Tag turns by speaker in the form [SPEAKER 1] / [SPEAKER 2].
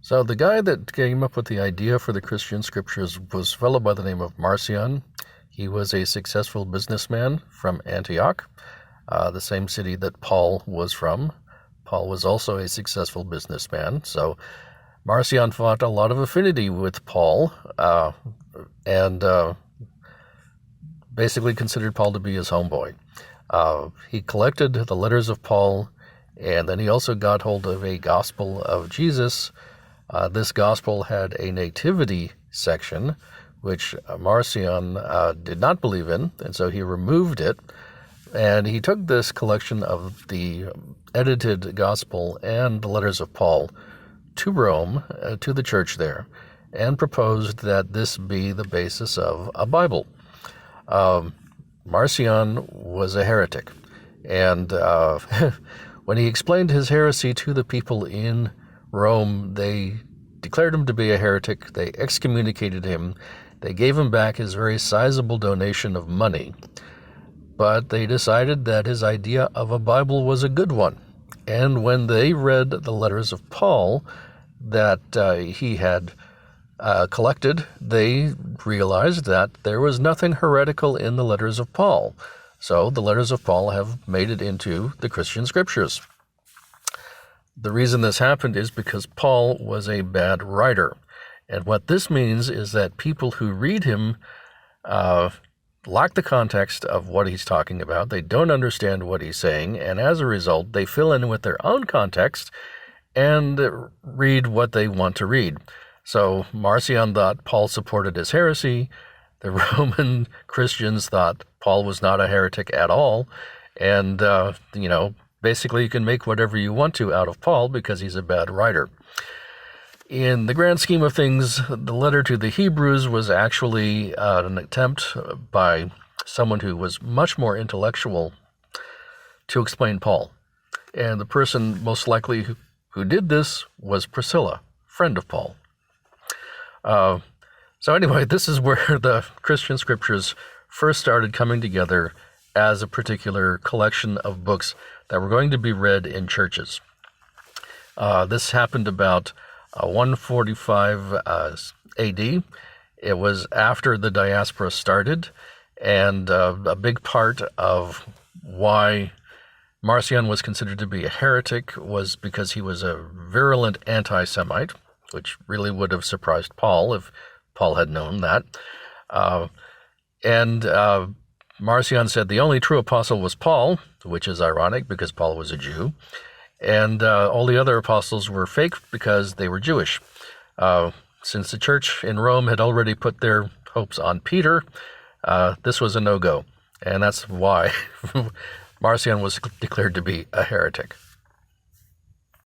[SPEAKER 1] So the guy that came up with the idea for the Christian scriptures was a fellow by the name of Marcion. He was a successful businessman from Antioch, the same city that Paul was from. Paul was also a successful businessman, so Marcion fought a lot of affinity with Paul, and basically considered Paul to be his homeboy. He collected the letters of Paul, and then he also got hold of a gospel of Jesus. This gospel had a nativity section, which Marcion did not believe in, and so he removed it. And he took this collection of the edited gospel and the letters of Paul to Rome, to the church there, and proposed that this be the basis of a Bible. Marcion was a heretic, and when he explained his heresy to the people in Rome, they declared him to be a heretic. They excommunicated him. They gave him back his very sizable donation of money. But they decided that his idea of a Bible was a good one. And when they read the letters of Paul that he had collected, they realized that there was nothing heretical in the letters of Paul. So the letters of Paul have made it into the Christian scriptures. The reason this happened is because Paul was a bad writer. And what this means is that people who read him lack the context of what he's talking about. They don't understand what he's saying, and as a result, they fill in with their own context and read what they want to read. So Marcion thought Paul supported his heresy. The Roman Christians thought Paul was not a heretic at all. And, basically you can make whatever you want to out of Paul because he's a bad writer. In the grand scheme of things, the letter to the Hebrews was actually an attempt by someone who was much more intellectual to explain Paul. And the person most likely who did this was Priscilla, friend of Paul. So anyway, this is where the Christian scriptures first started coming together as a particular collection of books that were going to be read in churches. This happened about 145 AD. It was after the diaspora started, and a big part of why Marcion was considered to be a heretic was because he was a virulent anti-Semite, which really would have surprised Paul if Paul had known that. Marcion said the only true apostle was Paul, which is ironic because Paul was a Jew. And all the other apostles were fake because they were Jewish. Since the church in Rome had already put their hopes on Peter, this was a no-go. And that's why Marcion was declared to be a heretic.